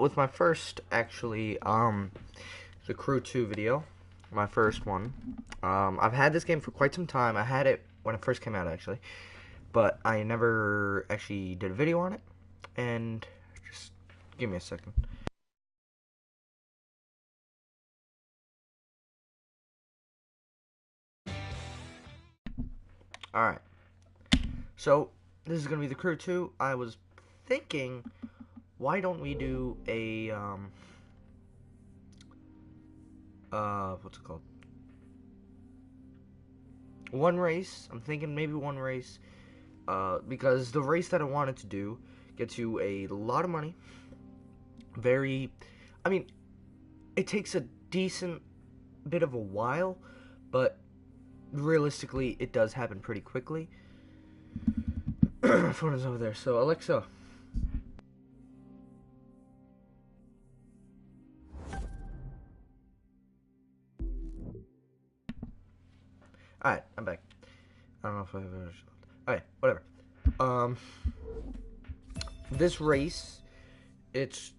with my first, actually, the Crew 2 video, my first one, I've had this game for quite some time. I had it when it first came out, actually, but I never actually did a video on it, and just give me a second. Alright, so this is going to be the Crew 2. I was thinking, why don't we do a, what's it called? One race. I'm thinking maybe one race, because the race that I wanted to do gets you a lot of money. I mean, it takes a decent bit of a while, but realistically, it does happen pretty quickly. Phone is over there. So, Alexa. Alright, I'm back. I don't know if I have alright, whatever. This race, it's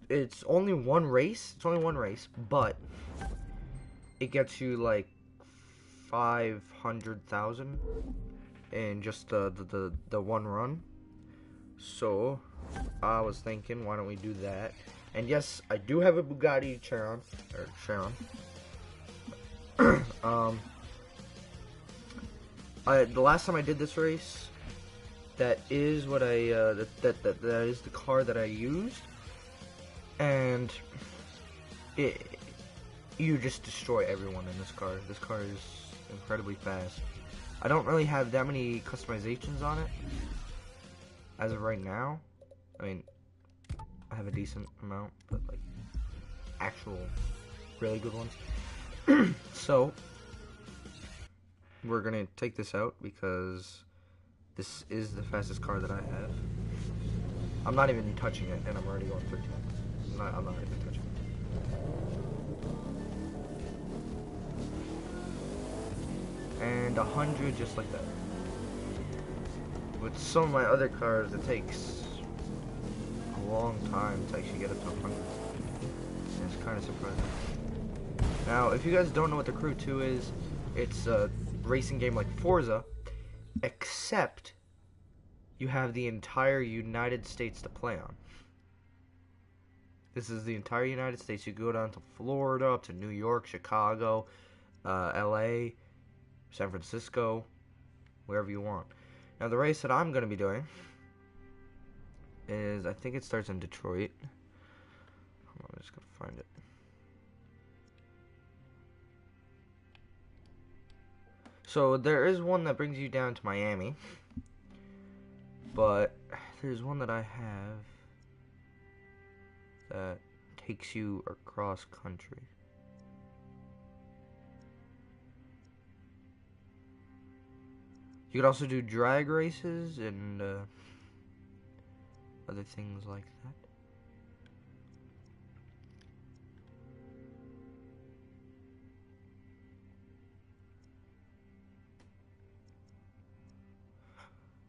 only one race. It's only one race, but it gets you like 500,000 in just the one run. So I was thinking, why don't we do that? And yes, I do have a Bugatti Chiron. The last time I did this race, that is what I that is the car that I used, and you just destroy everyone in this car. This car is incredibly fast. I don't really have that many customizations on it as of right now. I mean, I have a decent amount, but like actual really good ones. So we're gonna take this out because this is the fastest car that I have. I'm not even touching it, and I'm already going 13. I'm not even touching it. And 100 just like that. With some of my other cars, it takes a long time to actually get up to 100. It's kind of surprising. Now, if you guys don't know what the Crew 2 is, it's a racing game like Forza, except you have the entire United States to play on. This is the entire United States. You go down to Florida, up to New York, Chicago, LA, San Francisco, wherever you want. Now the race that I'm going to be doing is, I think it starts in Detroit. Hold on, I'm just going to find it. So there is one that brings you down to Miami, but there's one that I have that takes you across country. You could also do drag races and other things like that.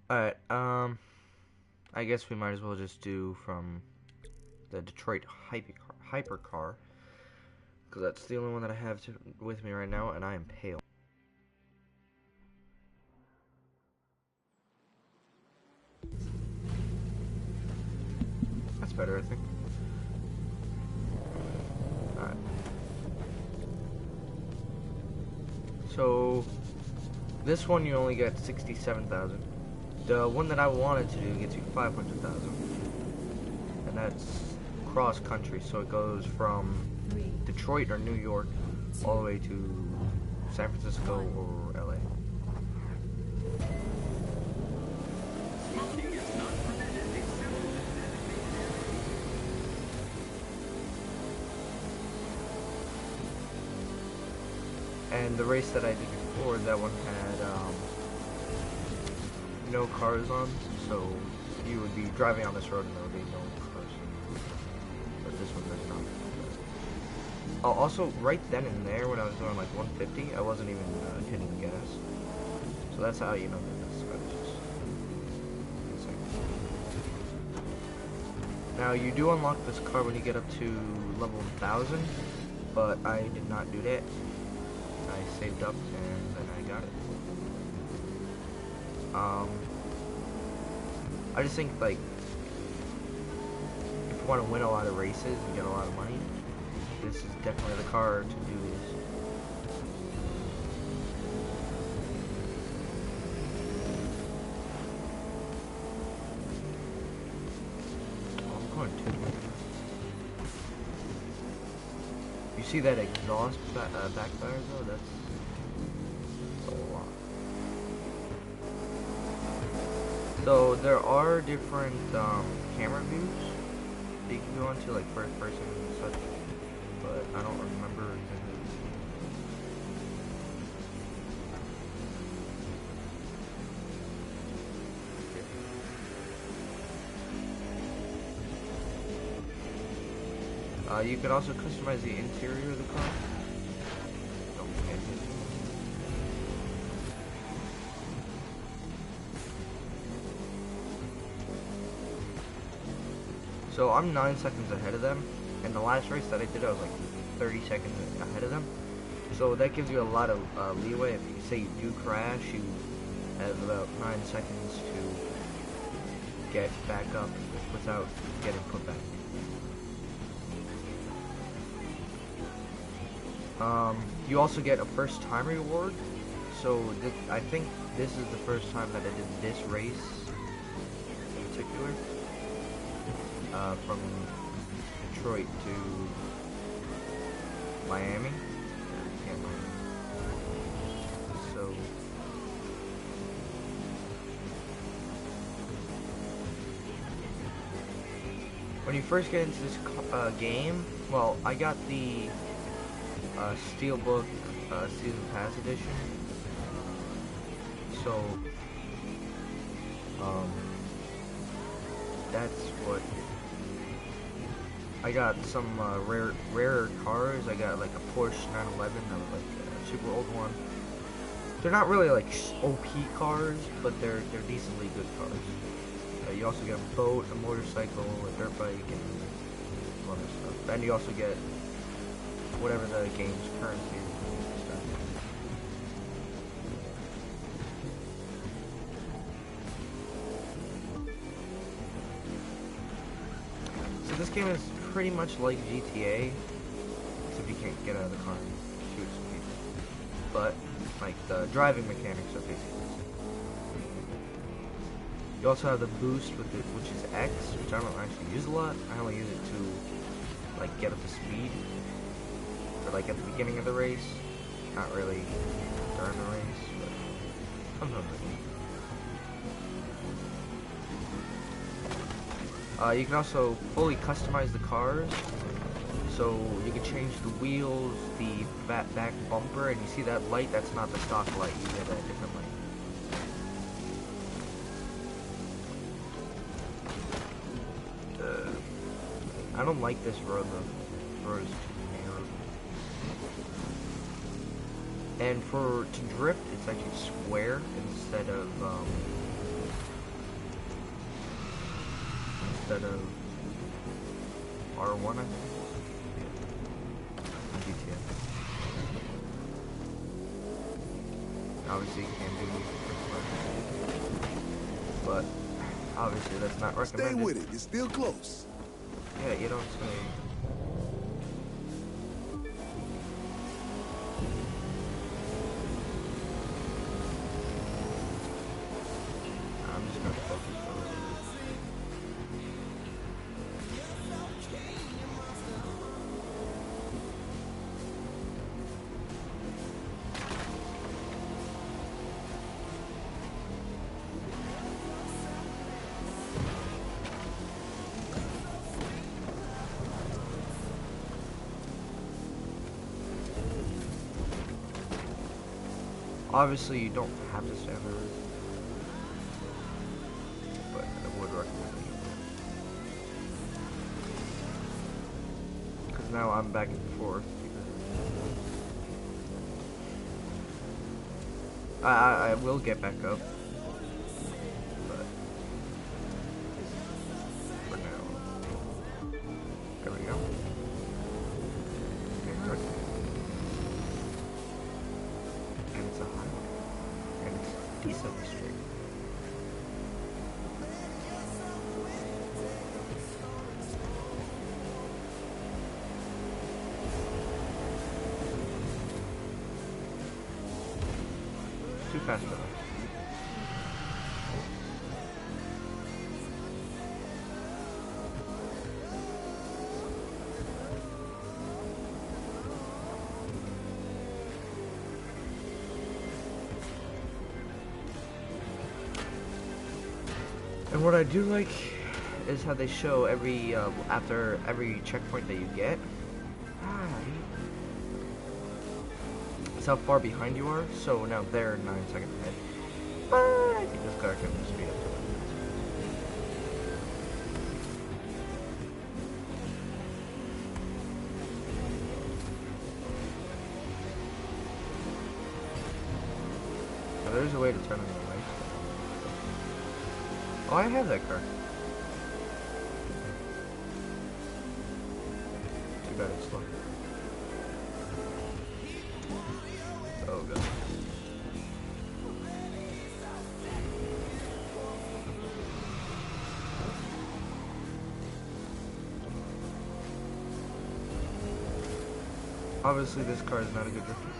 Alright, I guess we might as well just do from the Detroit Hypercar, because that's the only one that I have with me right now, and I am pale. That's better, I think. Alright. So, this one you only get 67,000. The one that I wanted to do gets you 500,000. And that's cross country, so it goes from Detroit or New York all the way to San Francisco or LA. And the race that I did before, that one had no cars on, so you would be driving on this road and there would be no cars. But this one does not. Oh, also, right then and there, when I was doing like 150, I wasn't even hitting the gas. So that's how you know that this car is just insane. Now you do unlock this car when you get up to level 1000, but I did not do that. I saved up and then I got it. I just think like if you want to win a lot of races and get a lot of money, this is definitely the car to do this. Oh, I'm going too quick. You see that exhaust backfire though? That's a lot. So there are different camera views that you can go into, like first person and such, but I don't remember exactly. You can also customize the interior of the car. Okay. So I'm 9 seconds ahead of them, and the last race that I did I was like 30 seconds ahead of them. So that gives you a lot of leeway. If you say you do crash, you have about 9 seconds to get back up without getting put back. You also get a first time reward. So I think this is the first time that I did this race in particular. From Detroit to Miami. So when you first get into this game, well, I got the Steelbook Season Pass Edition. So that's what I got. Some rarer cars. I got like a Porsche 911, that was like a super old one. They're not really like OP cars, but they're decently good cars. You also get a boat, a motorcycle, a dirt bike, and some other stuff. And you also get whatever the game's currency is. So this game is pretty much like GTA, except you can't get out of the car and shoot some people. But like the driving mechanics are basically the same. You also have the boost with it, which is X, which I don't actually use a lot. I only use it to like get up to speed, or like at the beginning of the race. Not really during the race, but sometimes I do. You can also fully customize the cars, so you can change the wheels, the back bumper, and you see that light, that's not the stock light, you get a different light. I don't like this road though. The road is too narrow. And to drift, it's actually square instead of R1, I think. GTA. Obviously you can do but obviously that's not recommended. Stay with it, it's still close. Yeah, you don't say. I'm just gonna focus a little bit. Obviously, you don't have to stay on the roof, but I would recommend it. Because now I'm back and forth. I will get back up, but for now. 57th Street. Too fast for them. And what I do like is how they show every after every checkpoint that you get. It's how far behind you are. So now they're 9 seconds ahead. But I think this car can speed up to it. Now there's a way to turn on the light. Oh, I have that car. Too bad it's slow. Oh god. Obviously, this car is not a good drifter.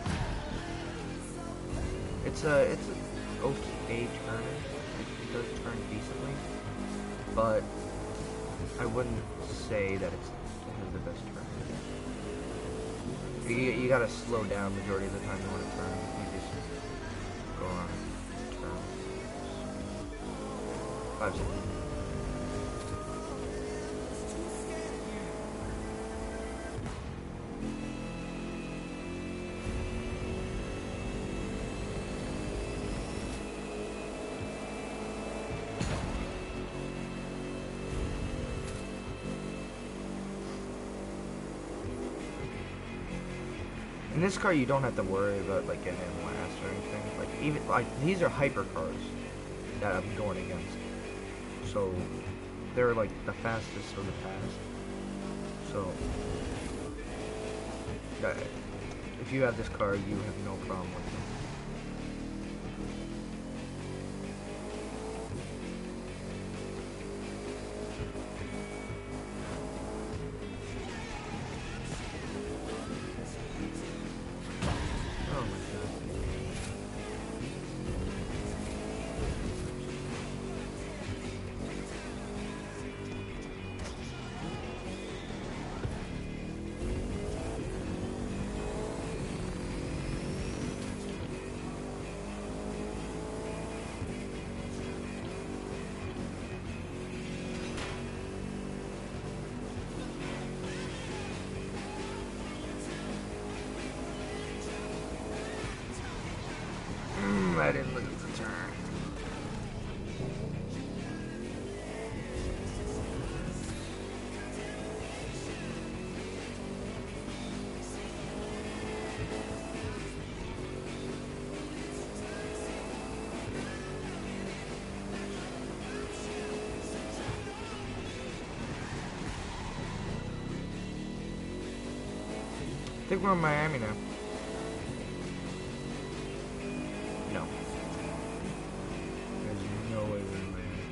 It's a okay turner. It does turn decently, but I wouldn't say that it has the best turn. You gotta slow down majority of the time you want to turn. You just go on turn. 5 seconds. In this car, you don't have to worry about like getting in last or anything. Like even like these are hypercars that I'm going against, so they're like the fastest of the fast. So if you have this car, you have no problem with it. I didn't look at the turn. I think we're in Miami now. No. There's no way we're in Miami.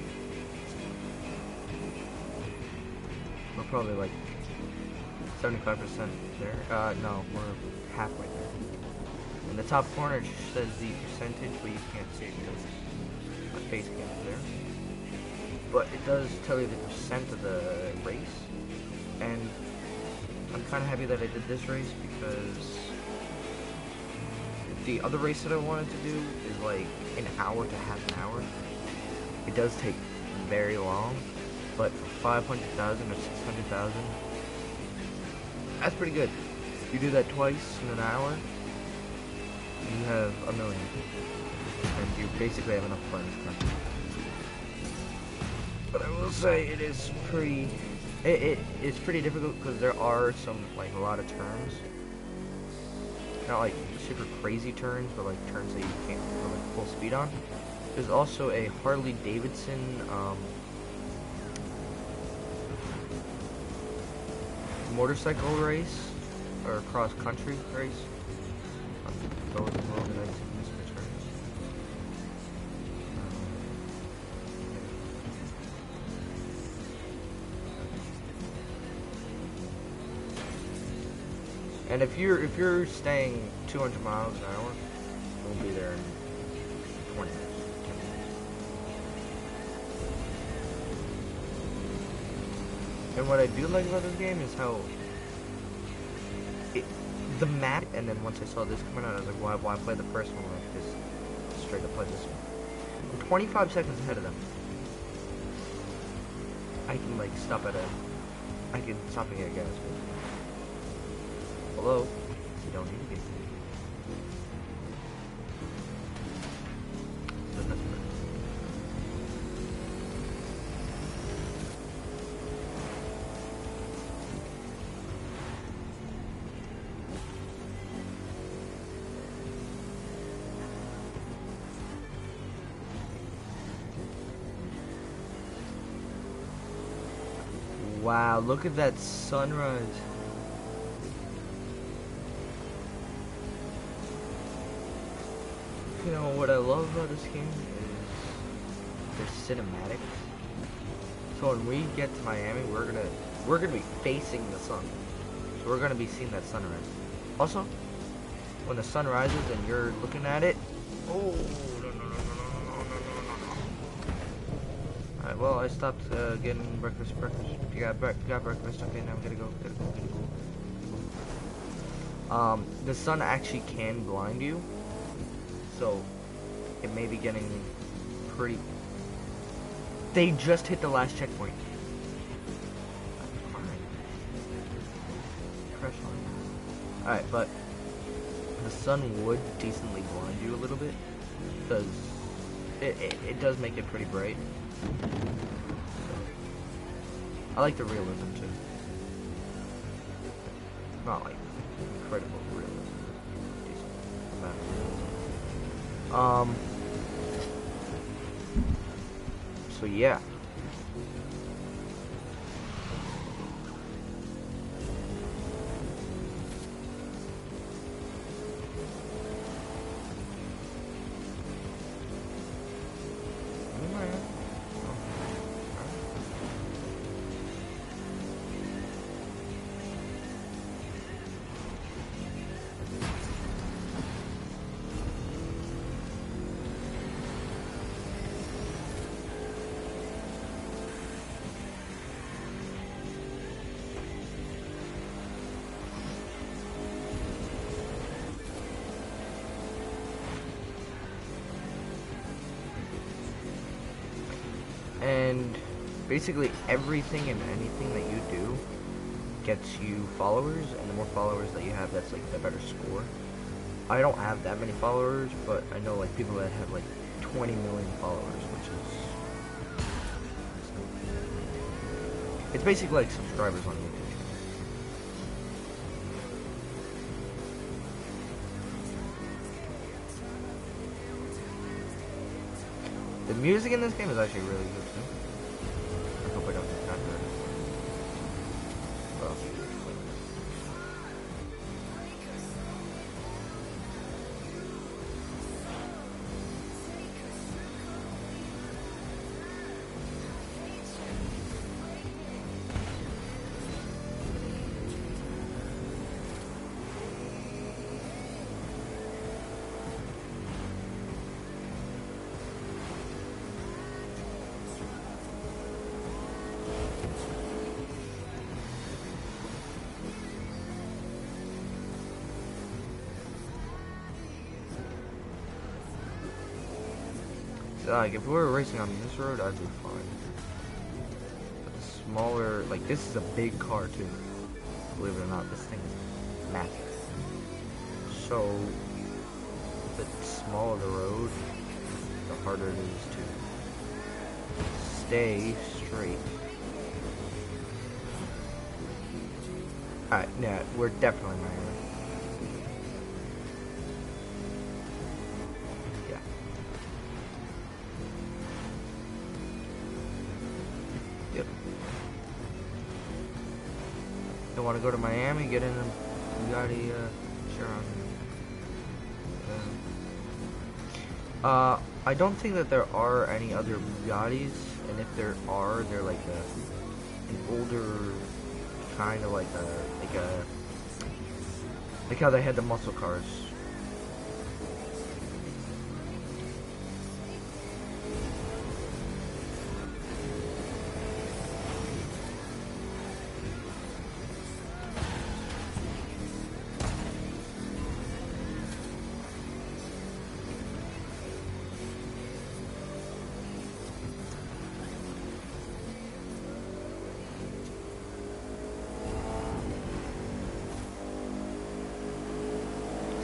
We're probably like 75% there. No, we're halfway there. In the top corner it says the percentage, but you can't see it because my face cam is there. But it does tell you the percent of the race, and I'm kind of happy that I did this race because the other race that I wanted to do is like an hour to half an hour. It does take very long, but for 500,000 or 600,000, that's pretty good. If you do that twice in an hour, you have $1 million, and you basically have enough fun in this car. But I will say it is pretty. It's pretty difficult because there are some, like, a lot of turns. Not like super crazy turns, but like turns that you can't go like full speed on. There's also a Harley Davidson motorcycle race or cross country race. And if you're staying 200 miles an hour, we'll be there in 20 minutes, 10 minutes. And what I do like about this game is how the map. And then once I saw this coming out, I was like, why play the first one like this? Straight up play this one. I'm 25 seconds ahead of them. I can like stop at I can stop and get gas. Hello? You don't need to get. But that's good. Wow, look at that sunrise. You know, what I love about this game is their cinematics. So when we get to Miami, we're gonna be facing the sun. So we're gonna be seeing that sunrise. Also, when the sun rises and you're looking at it, oh no. Alright, well I stopped getting breakfast. You got breakfast, okay, now we gotta go. The sun actually can blind you. So, it may be getting pretty... They just hit the last checkpoint. Crash line. Alright, but the sun would decently blind you a little bit. Because it does make it pretty bright. So, I like the realism too. Not like incredible realism. Decent amount of realism. So yeah. And basically everything and anything that you do gets you followers, and the more followers that you have, that's like the better score. I don't have that many followers, but I know like people that have like 20 million followers, which is it's basically like subscribers on YouTube. The music in this game is actually really good too. I hope I don't get that hurt. Well. Like, if we were racing on this road, I'd be fine. But the smaller, like, this is a big car, too. Believe it or not, this thing is massive. So, the smaller the road, the harder it is to stay straight. Alright, yeah, we're definitely Miami. Want to go to Miami, get in a Bugatti Chiron. I don't think that there are any other Bugattis, and if there are, they're like an older kind of like a Like how they had the muscle cars.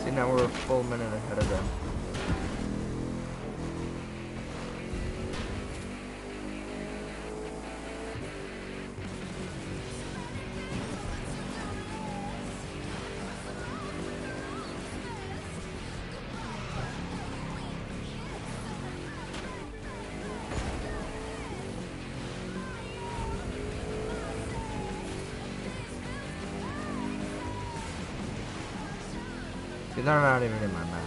See, now we're a full minute ahead of them. See, they're not even in my map.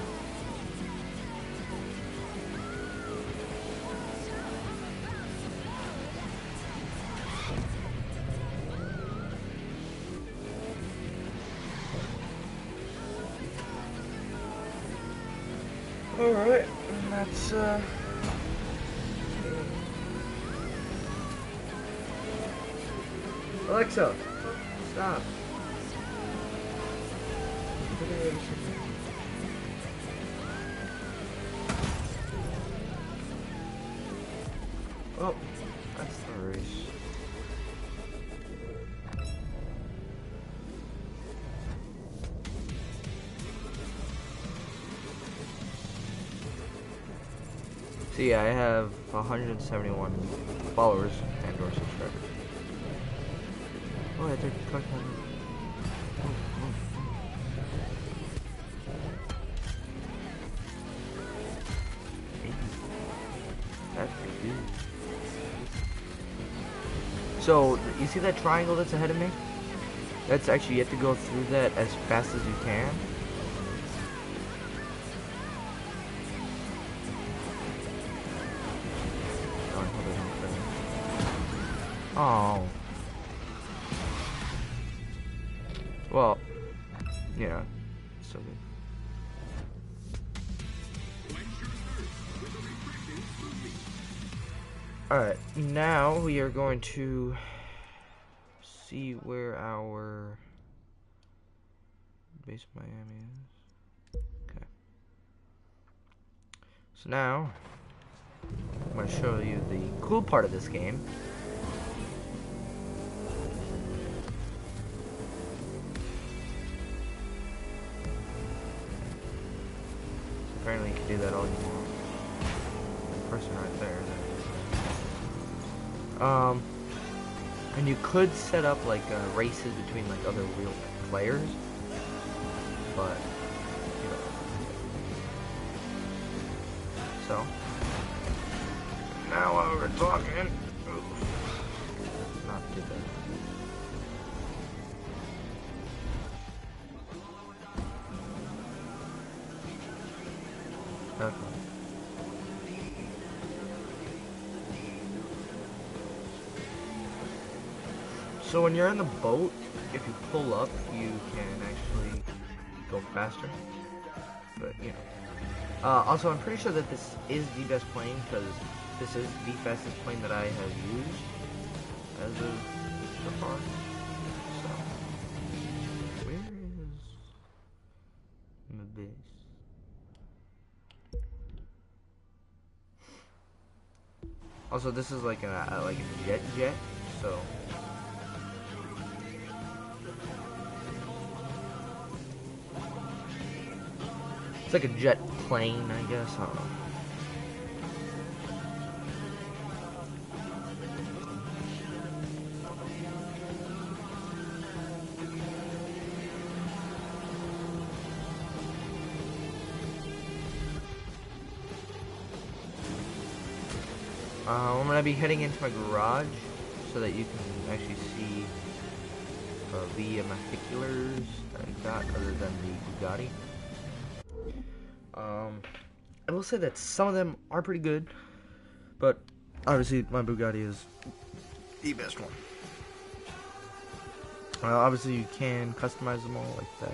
Alright, that's Alexa, stop. Oh, that's the race. See, I have 171 followers and or subscribers. Oh, I took a cut. That's pretty good. So, you see that triangle that's ahead of me? That's actually, you have to go through that as fast as you can. Oh. Well, yeah, so good. Alright, now we are going to see where our base Miami is. Okay. So now, I'm going to show you the cool part of this game. Apparently you can do that all you want. The person right there. And you could set up like races between like other real players, but you know. So now while we're talking, let's not do that. Okay. So when you're in the boat, if you pull up, you can actually go faster. But, you know. Also, I'm pretty sure that this is the best plane, because this is the fastest plane that I have used as of so far. So, where is my base? Also, this is like a jet, so. It's like a jet plane, I guess. I don't know. I'm gonna be heading into my garage so that you can actually see the matriculars that I got other than the Bugatti. I will say that some of them are pretty good, but obviously my Bugatti is the best one. Obviously you can customize them all like that.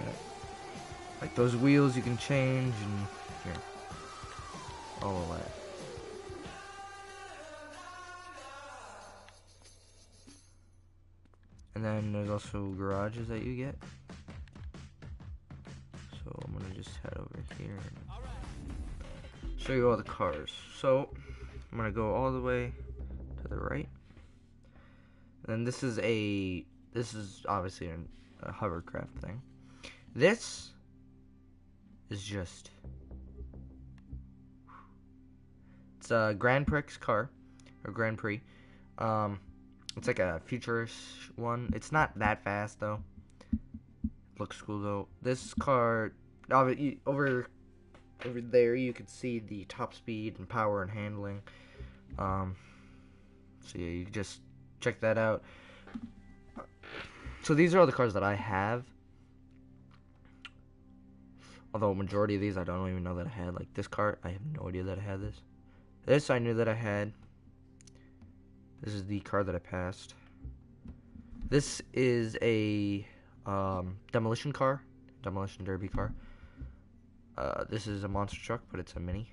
Like those wheels you can change and here. All of that. And then there's also garages that you get. So I'm gonna just head over here and show you all the cars. So I'm gonna go all the way to the right. And then this is obviously a hovercraft thing. This is just, it's a Grand Prix car, or Grand Prix. It's like a futurist one. It's not that fast though. Looks cool though. This car, over there, you can see the top speed and power and handling. So yeah, you can just check that out. So these are all the cars that I have. Although a majority of these I don't even know that I had. Like this car, I have no idea that I had this. This I knew that I had. This is the car that I passed. This is a demolition derby car. This is a monster truck, but it's a mini.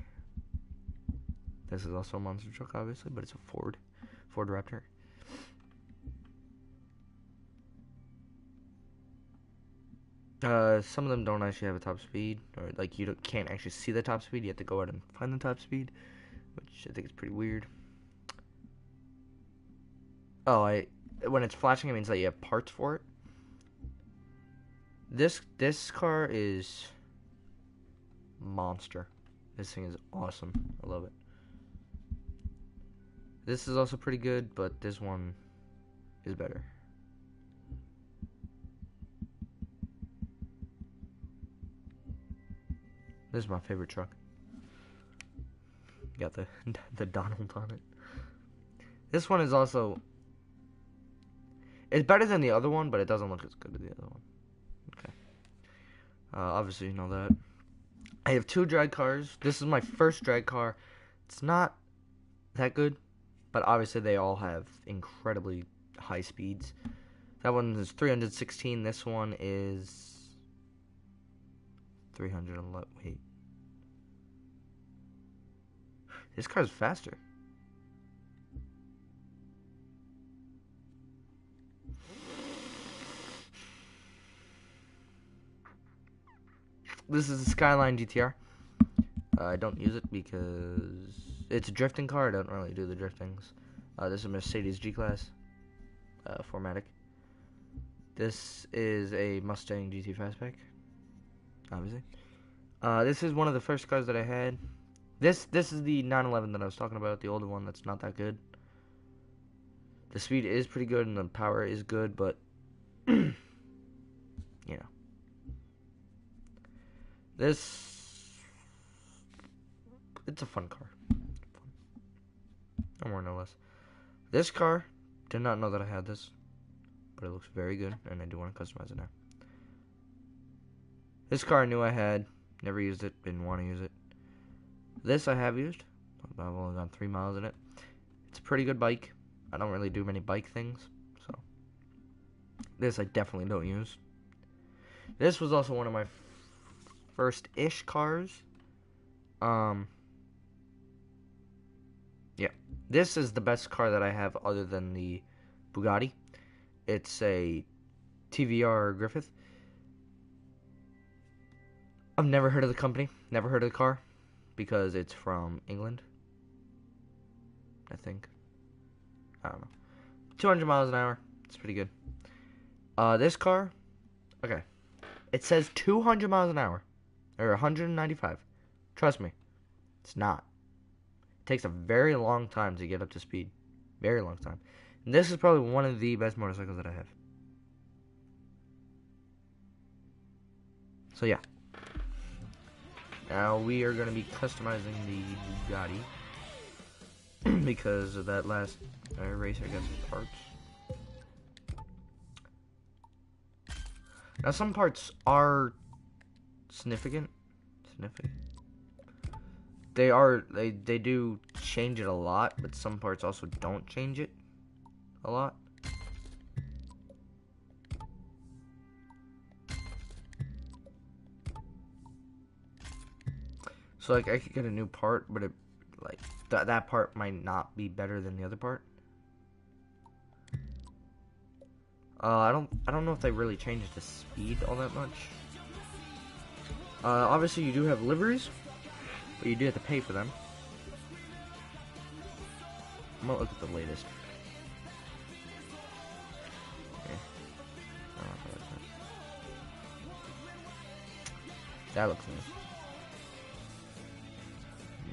This is also a monster truck, obviously, but it's a Ford Raptor. Some of them don't actually have a top speed, or like you can't actually see the top speed. You have to go out and find the top speed, which I think is pretty weird. Oh, when it's flashing, it means that you have parts for it. This car is monster. This thing is awesome. I love it. This is also pretty good, but this one is better. This is my favorite truck. Got the Donald on it. This one is also, it's better than the other one, but it doesn't look as good as the other one. Okay. Obviously you know that. I have 2 drag cars. This is my first drag car. It's not that good, but obviously they all have incredibly high speeds. That one is 316. This one is 311. Wait. This car's faster. This is a Skyline GTR. I don't use it because it's a drifting car. I don't really do the driftings. This is a Mercedes G-Class 4MATIC. This is a Mustang GT Fastback, obviously. This is one of the first cars that I had. This is the 911 that I was talking about, the older one that's not that good. The speed is pretty good and the power is good, but you know. It's a fun car. No more, no less. This car, did not know that I had this, but it looks very good, and I do want to customize it now. This car I knew I had, never used it, didn't want to use it. This I have used. I've only gone 3 miles in it. It's a pretty good bike. I don't really do many bike things, so this I definitely don't use. This was also one of my first-ish cars. Yeah. This is the best car that I have other than the Bugatti. It's a TVR Griffith. I've never heard of the company, never heard of the car, because it's from England, I think. I don't know. 200 miles an hour. It's pretty good. This car, okay. It says 200 miles an hour, or 195. Trust me, it's not. It takes a very long time to get up to speed. Very long time. And this is probably one of the best motorcycles that I have. So yeah. Now we are going to be customizing the Bugatti because of that last race. I got some parts. Now some parts are significant. They do change it a lot, but some parts also don't change it a lot. So like I could get a new part, but it like that part might not be better than the other part. I don't know if they really changed the speed all that much. Obviously you do have liveries, but you do have to pay for them. I'm gonna look at the latest. Okay. That looks nice.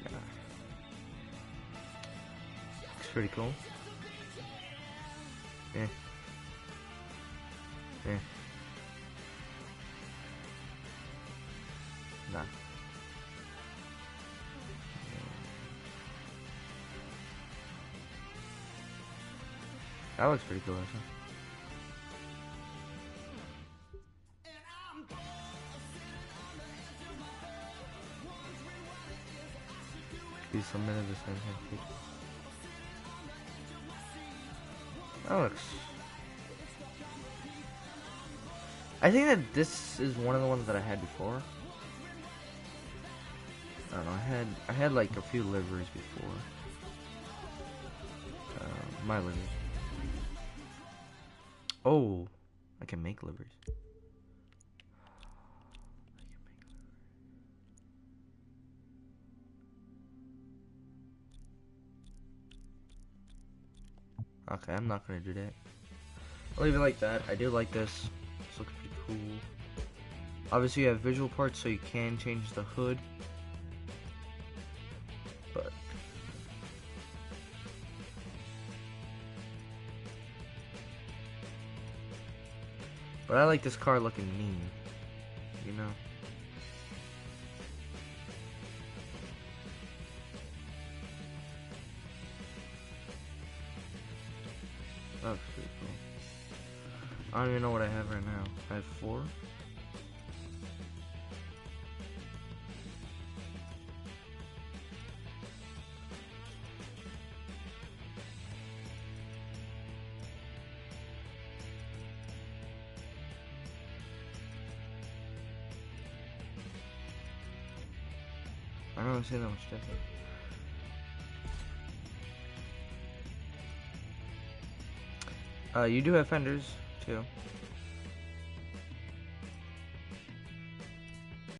Yeah. Looks pretty cool. Yeah. Yeah. Nah. That looks pretty cool, actually. Be submitted the same thing. That looks. I think that this is one of the ones that I had before. I don't know. I had like a few liveries before. My liveries. Oh, I can make liveries. Okay, I'm not gonna do that. I'll leave it like that. I do like this. This looks pretty cool. Obviously, you have visual parts, so you can change the hood. But I like this car looking mean, you know? That looks pretty cool. I don't even know what I have right now. I have 4? I don't really see that much different. You do have fenders, too.